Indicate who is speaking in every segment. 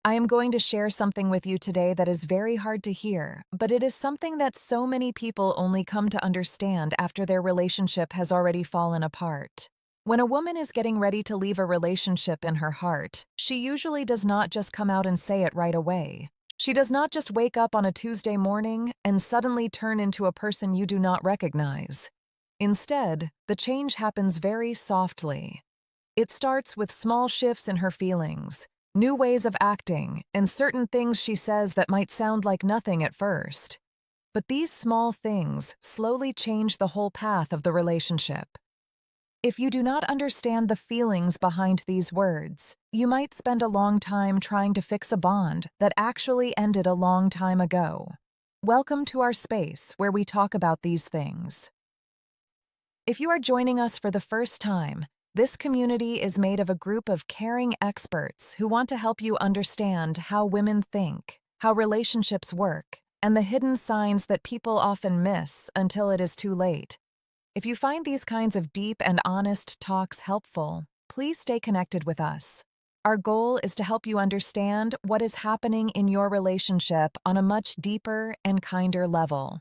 Speaker 1: I am going to share something with you today that is very hard to hear, but it is something that so many people only come to understand after their relationship has already fallen apart. When a woman is getting ready to leave a relationship in her heart, she usually does not just come out and say it right away. She does not just wake up on a Tuesday morning and suddenly turn into a person you do not recognize. Instead, the change happens very softly. It starts with small shifts in her feelings, new ways of acting, and certain things she says that might sound like nothing at first. But these small things slowly change the whole path of the relationship. If you do not understand the feelings behind these words, you might spend a long time trying to fix a bond that actually ended a long time ago. Welcome to our space where we talk about these things. If you are joining us for the first time, this community is made of a group of caring experts who want to help you understand how women think, how relationships work, and the hidden signs that people often miss until it is too late. If you find these kinds of deep and honest talks helpful, please stay connected with us. Our goal is to help you understand what is happening in your relationship on a much deeper and kinder level.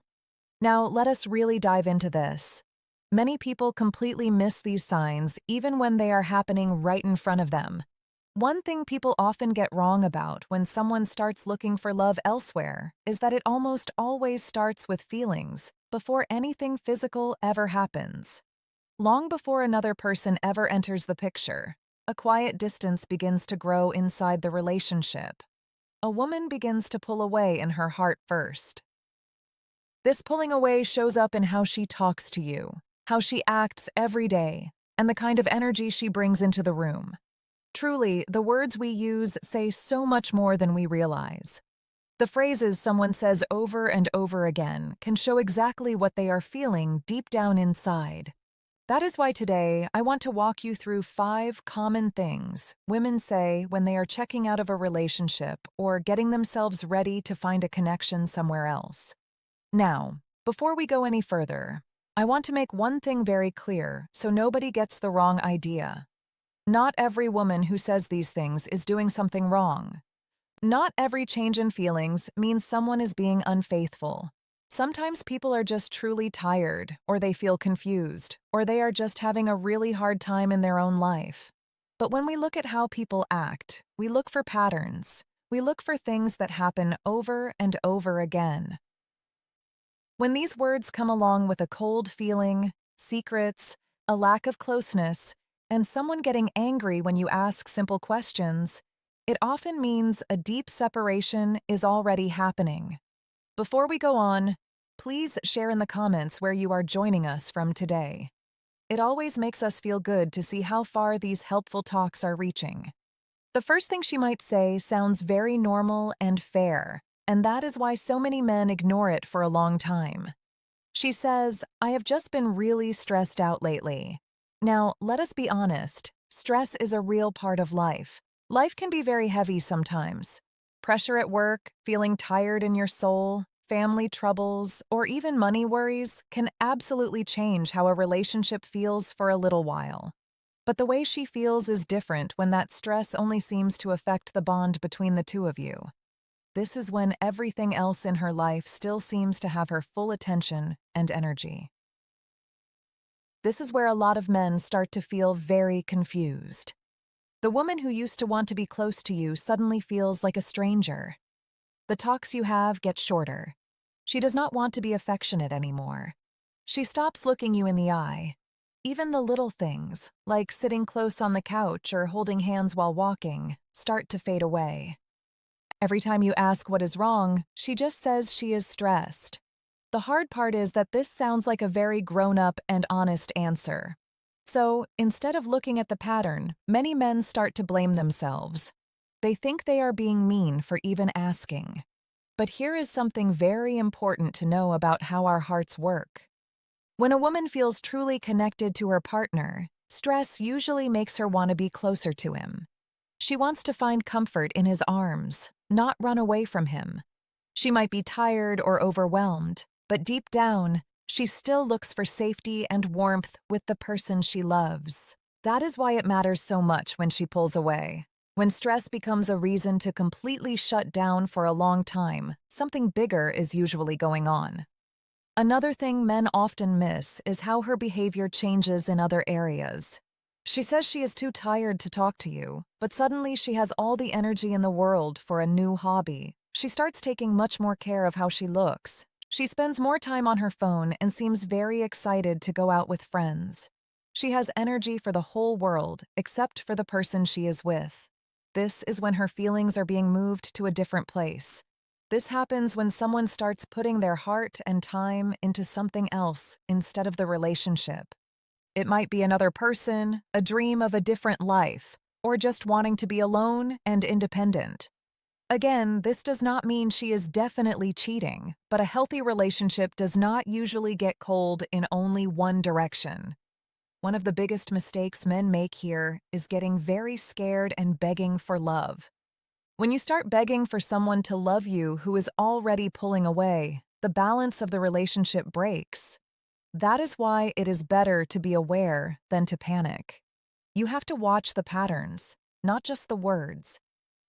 Speaker 1: Now, let us really dive into this. Many people completely miss these signs even when they are happening right in front of them. One thing people often get wrong about when someone starts looking for love elsewhere is that it almost always starts with feelings before anything physical ever happens. Long before another person ever enters the picture, a quiet distance begins to grow inside the relationship. A woman begins to pull away in her heart first. This pulling away shows up in how she talks to you, how she acts every day, and the kind of energy she brings into the room. Truly, the words we use say so much more than we realize. The phrases someone says over and over again can show exactly what they are feeling deep down inside. That is why today I want to walk you through 5 common things women say when they are checking out of a relationship or getting themselves ready to find a connection somewhere else. Now, before we go any further, I want to make one thing very clear so nobody gets the wrong idea. Not every woman who says these things is doing something wrong. Not every change in feelings means someone is being unfaithful. Sometimes people are just truly tired, or they feel confused, or they are just having a really hard time in their own life. But when we look at how people act, we look for patterns. We look for things that happen over and over again. When these words come along with a cold feeling, secrets, a lack of closeness, and someone getting angry when you ask simple questions, it often means a deep separation is already happening. Before we go on, please share in the comments where you are joining us from today. It always makes us feel good to see how far these helpful talks are reaching. The first thing she might say sounds very normal and fair, and that is why so many men ignore it for a long time. She says, "I have just been really stressed out lately." Now, let us be honest, stress is a real part of life. Life can be very heavy sometimes. Pressure at work, feeling tired in your soul, family troubles, or even money worries can absolutely change how a relationship feels for a little while. But the way she feels is different when that stress only seems to affect the bond between the two of you. This is when everything else in her life still seems to have her full attention and energy. This is where a lot of men start to feel very confused. The woman who used to want to be close to you suddenly feels like a stranger. The talks you have get shorter. She does not want to be affectionate anymore. She stops looking you in the eye. Even the little things, like sitting close on the couch or holding hands while walking, start to fade away. Every time you ask what is wrong, she just says she is stressed. The hard part is that this sounds like a very grown-up and honest answer. So, instead of looking at the pattern, many men start to blame themselves. They think they are being mean for even asking. But here is something very important to know about how our hearts work. When a woman feels truly connected to her partner, stress usually makes her want to be closer to him. She wants to find comfort in his arms, not run away from him. She might be tired or overwhelmed, but deep down, she still looks for safety and warmth with the person she loves. That is why it matters so much when she pulls away. When stress becomes a reason to completely shut down for a long time, something bigger is usually going on. Another thing men often miss is how her behavior changes in other areas. She says she is too tired to talk to you, but suddenly she has all the energy in the world for a new hobby. She starts taking much more care of how she looks. She spends more time on her phone and seems very excited to go out with friends. She has energy for the whole world, except for the person she is with. This is when her feelings are being moved to a different place. This happens when someone starts putting their heart and time into something else instead of the relationship. It might be another person, a dream of a different life, or just wanting to be alone and independent. Again, this does not mean she is definitely cheating, but a healthy relationship does not usually get cold in only one direction. One of the biggest mistakes men make here is getting very scared and begging for love. When you start begging for someone to love you who is already pulling away, the balance of the relationship breaks. That is why it is better to be aware than to panic. You have to watch the patterns, not just the words.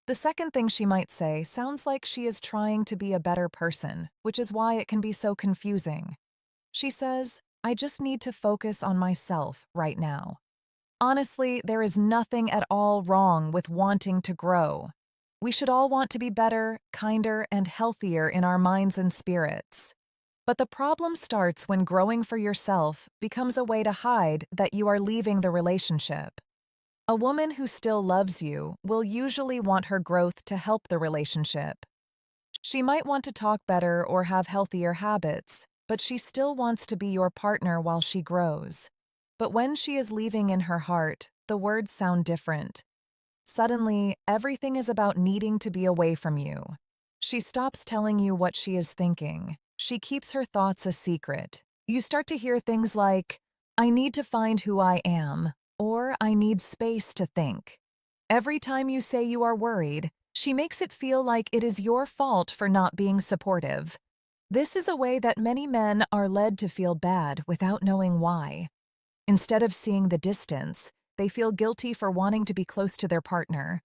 Speaker 1: The second thing she might say sounds like she is trying to be a better person, which is why it can be so confusing. She says, "I just need to focus on myself right now." Honestly, there is nothing at all wrong with wanting to grow. We should all want to be better, kinder, and healthier in our minds and spirits. But the problem starts when growing for yourself becomes a way to hide that you are leaving the relationship. A woman who still loves you will usually want her growth to help the relationship. She might want to talk better or have healthier habits, but she still wants to be your partner while she grows. But when she is leaving in her heart, the words sound different. Suddenly, everything is about needing to be away from you. She stops telling you what she is thinking. She keeps her thoughts a secret. You start to hear things like, "I need to find who I am," or "I need space to think." Every time you say you are worried, she makes it feel like it is your fault for not being supportive. This is a way that many men are led to feel bad without knowing why. Instead of seeing the distance, they feel guilty for wanting to be close to their partner.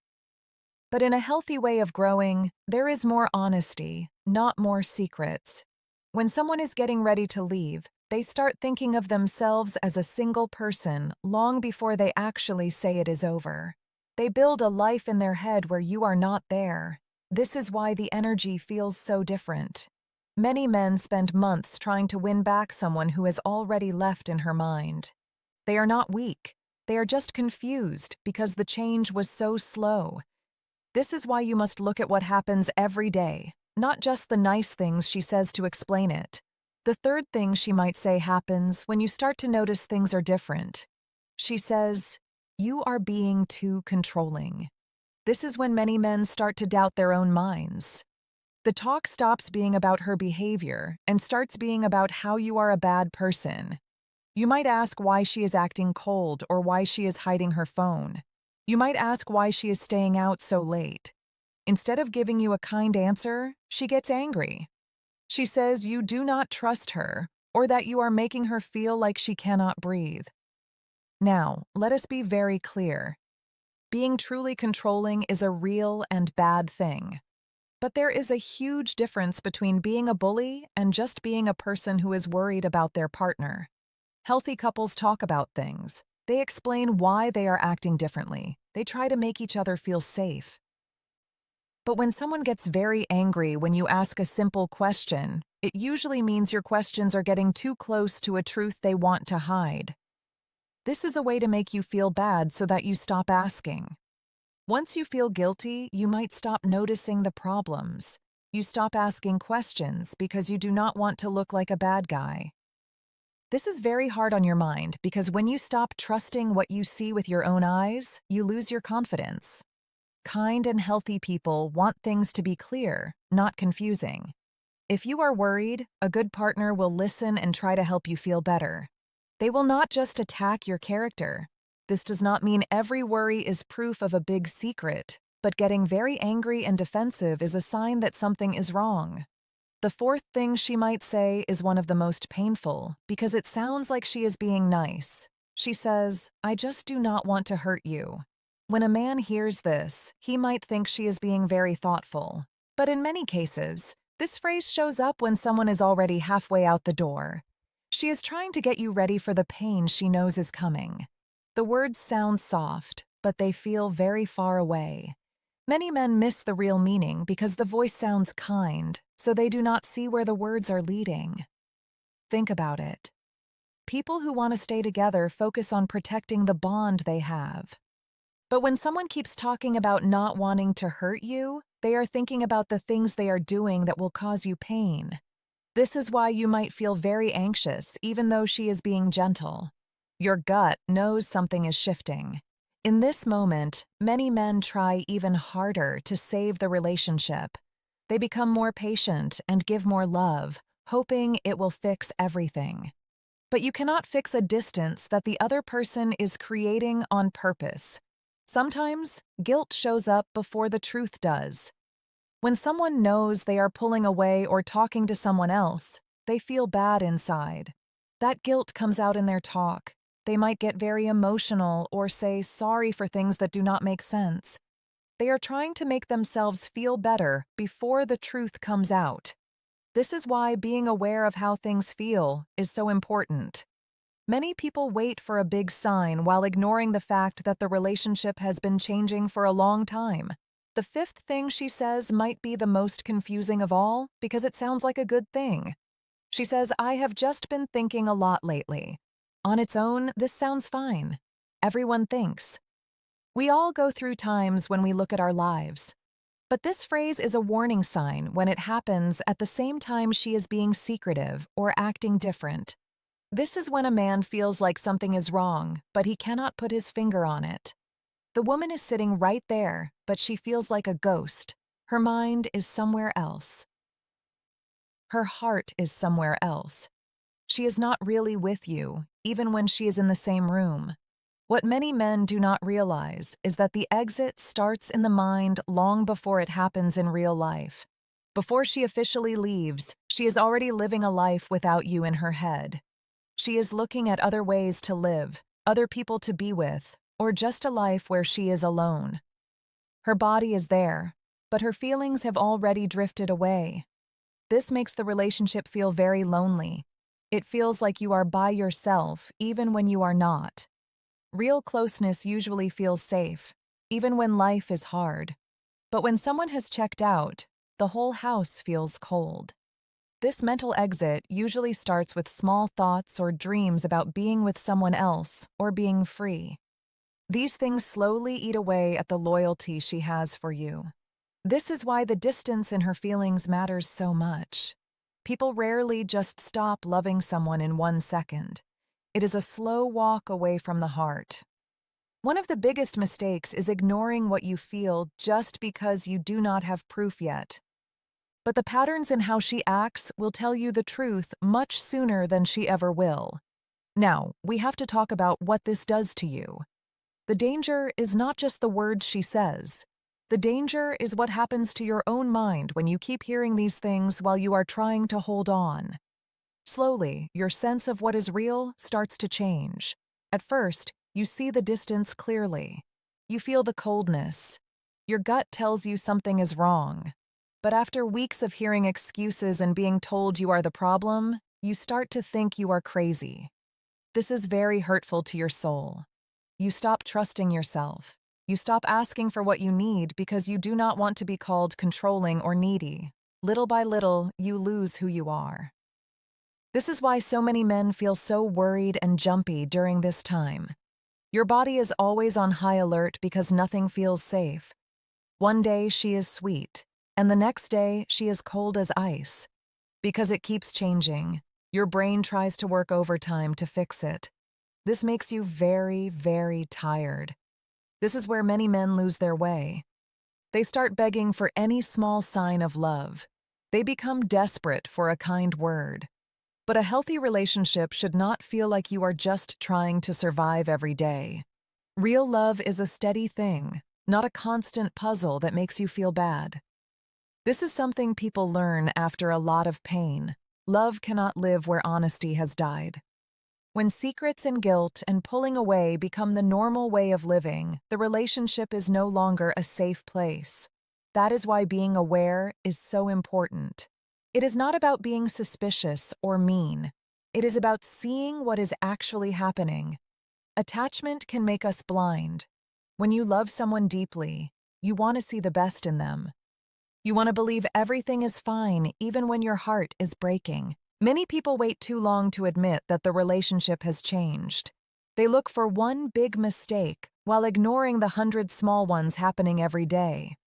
Speaker 1: But in a healthy way of growing, there is more honesty, not more secrets. When someone is getting ready to leave, they start thinking of themselves as a single person long before they actually say it is over. They build a life in their head where you are not there. This is why the energy feels so different. Many men spend months trying to win back someone who has already left in her mind. They are not weak. They are just confused because the change was so slow. This is why you must look at what happens every day, not just the nice things she says to explain it. The third thing she might say happens when you start to notice things are different. She says, "You are being too controlling." This is when many men start to doubt their own minds. The talk stops being about her behavior and starts being about how you are a bad person. You might ask why she is acting cold or why she is hiding her phone. You might ask why she is staying out so late. Instead of giving you a kind answer, she gets angry. She says you do not trust her or that you are making her feel like she cannot breathe. Now, let us be very clear. Being truly controlling is a real and bad thing. But there is a huge difference between being a bully and just being a person who is worried about their partner. Healthy couples talk about things. They explain why they are acting differently. They try to make each other feel safe. But when someone gets very angry when you ask a simple question, it usually means your questions are getting too close to a truth they want to hide. This is a way to make you feel bad so that you stop asking. Once you feel guilty, you might stop noticing the problems. You stop asking questions because you do not want to look like a bad guy. This is very hard on your mind because when you stop trusting what you see with your own eyes, you lose your confidence. Kind and healthy people want things to be clear, not confusing. If you are worried, a good partner will listen and try to help you feel better. They will not just attack your character. This does not mean every worry is proof of a big secret, but getting very angry and defensive is a sign that something is wrong. The fourth thing she might say is one of the most painful because it sounds like she is being nice. She says, "I just do not want to hurt you." When a man hears this, he might think she is being very thoughtful. But in many cases, this phrase shows up when someone is already halfway out the door. She is trying to get you ready for the pain she knows is coming. The words sound soft, but they feel very far away. Many men miss the real meaning because the voice sounds kind, so they do not see where the words are leading. Think about it. People who want to stay together focus on protecting the bond they have. But when someone keeps talking about not wanting to hurt you, they are thinking about the things they are doing that will cause you pain. This is why you might feel very anxious even though she is being gentle. Your gut knows something is shifting. In this moment, many men try even harder to save the relationship. They become more patient and give more love, hoping it will fix everything. But you cannot fix a distance that the other person is creating on purpose. Sometimes, guilt shows up before the truth does. When someone knows they are pulling away or talking to someone else, they feel bad inside. That guilt comes out in their talk. They might get very emotional or say sorry for things that do not make sense. They are trying to make themselves feel better before the truth comes out. This is why being aware of how things feel is so important. Many people wait for a big sign while ignoring the fact that the relationship has been changing for a long time. The fifth thing she says might be the most confusing of all because it sounds like a good thing. She says, "I have just been thinking a lot lately." On its own, this sounds fine. Everyone thinks. We all go through times when we look at our lives. But this phrase is a warning sign when it happens at the same time she is being secretive or acting different. This is when a man feels like something is wrong, but he cannot put his finger on it. The woman is sitting right there, but she feels like a ghost. Her mind is somewhere else. Her heart is somewhere else. She is not really with you, even when she is in the same room. What many men do not realize is that the exit starts in the mind long before it happens in real life. Before she officially leaves, she is already living a life without you in her head. She is looking at other ways to live, other people to be with, or just a life where she is alone. Her body is there, but her feelings have already drifted away. This makes the relationship feel very lonely. It feels like you are by yourself, even when you are not. Real closeness usually feels safe, even when life is hard. But when someone has checked out, the whole house feels cold. This mental exit usually starts with small thoughts or dreams about being with someone else or being free. These things slowly eat away at the loyalty she has for you. This is why the distance in her feelings matters so much. People rarely just stop loving someone in 1 second. It is a slow walk away from the heart. One of the biggest mistakes is ignoring what you feel just because you do not have proof yet. But the patterns in how she acts will tell you the truth much sooner than she ever will. Now, we have to talk about what this does to you. The danger is not just the words she says. The danger is what happens to your own mind when you keep hearing these things while you are trying to hold on. Slowly, your sense of what is real starts to change. At first, you see the distance clearly. You feel the coldness. Your gut tells you something is wrong. But after weeks of hearing excuses and being told you are the problem, you start to think you are crazy. This is very hurtful to your soul. You stop trusting yourself. You stop asking for what you need because you do not want to be called controlling or needy. Little by little, you lose who you are. This is why so many men feel so worried and jumpy during this time. Your body is always on high alert because nothing feels safe. One day she is sweet, and the next day she is cold as ice. Because it keeps changing, your brain tries to work overtime to fix it. This makes you very, very tired. This is where many men lose their way. They start begging for any small sign of love. They become desperate for a kind word. But a healthy relationship should not feel like you are just trying to survive every day. Real love is a steady thing, not a constant puzzle that makes you feel bad. This is something people learn after a lot of pain. Love cannot live where honesty has died. When secrets and guilt and pulling away become the normal way of living, the relationship is no longer a safe place. That is why being aware is so important. It is not about being suspicious or mean. It is about seeing what is actually happening. Attachment can make us blind. When you love someone deeply, you want to see the best in them. You want to believe everything is fine even when your heart is breaking. Many people wait too long to admit that the relationship has changed. They look for one big mistake while ignoring the 100 small ones happening every day.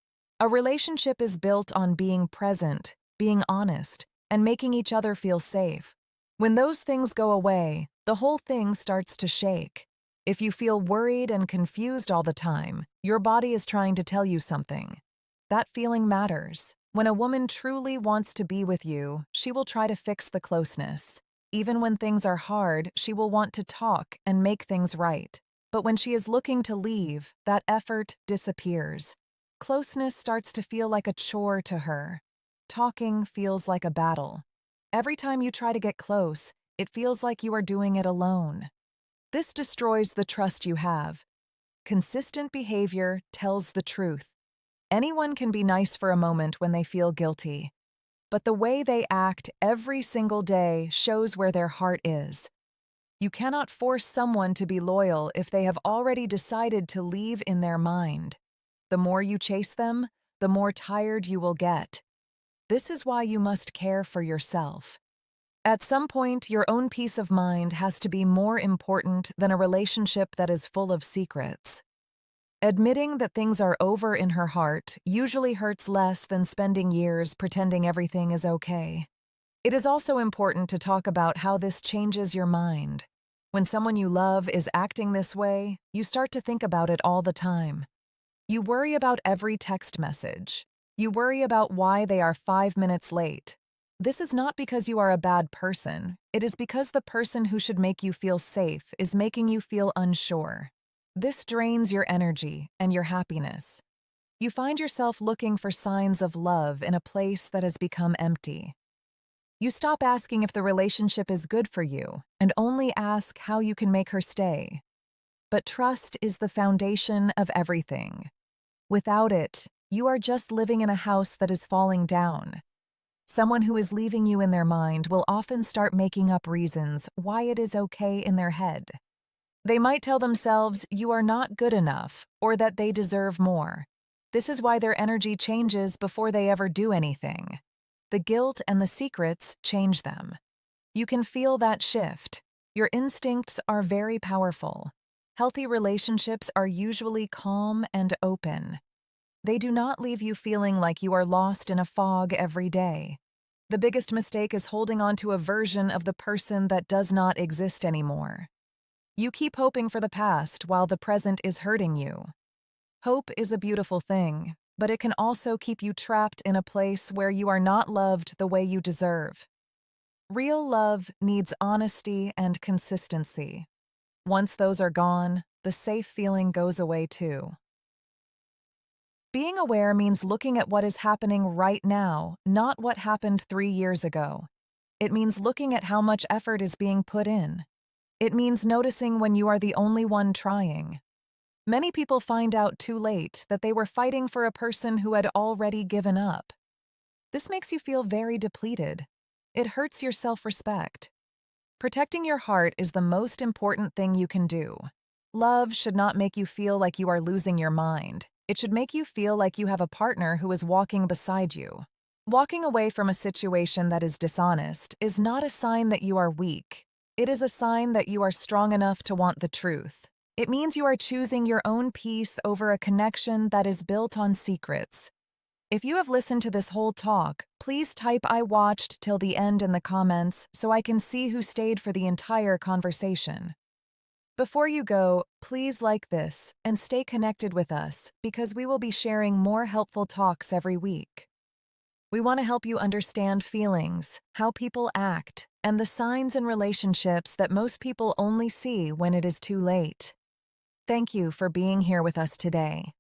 Speaker 1: A relationship is built on being present, being honest, and making each other feel safe. When those things go away, the whole thing starts to shake. If you feel worried and confused all the time, your body is trying to tell you something. That feeling matters. When a woman truly wants to be with you, she will try to fix the closeness. Even when things are hard, she will want to talk and make things right. But when she is looking to leave, that effort disappears. Closeness starts to feel like a chore to her. Talking feels like a battle. Every time you try to get close, it feels like you are doing it alone. This destroys the trust you have. Consistent behavior tells the truth. Anyone can be nice for a moment when they feel guilty, but the way they act every single day shows where their heart is. You cannot force someone to be loyal if they have already decided to leave in their mind. The more you chase them, the more tired you will get. This is why you must care for yourself. At some point, your own peace of mind has to be more important than a relationship that is full of secrets. Admitting that things are over in her heart usually hurts less than spending years pretending everything is okay. It is also important to talk about how this changes your mind. When someone you love is acting this way, you start to think about it all the time. You worry about every text message. You worry about why they are 5 minutes late. This is not because you are a bad person. It is because the person who should make you feel safe is making you feel unsure. This drains your energy and your happiness. You find yourself looking for signs of love in a place that has become empty. You stop asking if the relationship is good for you and only ask how you can make her stay. But trust is the foundation of everything. Without it, you are just living in a house that is falling down. Someone who is leaving you in their mind will often start making up reasons why it is okay in their head. They might tell themselves you are not good enough or that they deserve more. This is why their energy changes before they ever do anything. The guilt and the secrets change them. You can feel that shift. Your instincts are very powerful. Healthy relationships are usually calm and open. They do not leave you feeling like you are lost in a fog every day. The biggest mistake is holding on to a version of the person that does not exist anymore. You keep hoping for the past while the present is hurting you. Hope is a beautiful thing, but it can also keep you trapped in a place where you are not loved the way you deserve. Real love needs honesty and consistency. Once those are gone, the safe feeling goes away too. Being aware means looking at what is happening right now, not what happened 3 years ago. It means looking at how much effort is being put in. It means noticing when you are the only one trying. Many people find out too late that they were fighting for a person who had already given up. This makes you feel very depleted. It hurts your self-respect. Protecting your heart is the most important thing you can do. Love should not make you feel like you are losing your mind. It should make you feel like you have a partner who is walking beside you. Walking away from a situation that is dishonest is not a sign that you are weak. It is a sign that you are strong enough to want the truth. It means you are choosing your own peace over a connection that is built on secrets. If you have listened to this whole talk, please type "I watched" till the end in the comments so I can see who stayed for the entire conversation. Before you go, please like this and stay connected with us because we will be sharing more helpful talks every week. We want to help you understand feelings, how people act, and the signs in relationships that most people only see when it is too late. Thank you for being here with us today.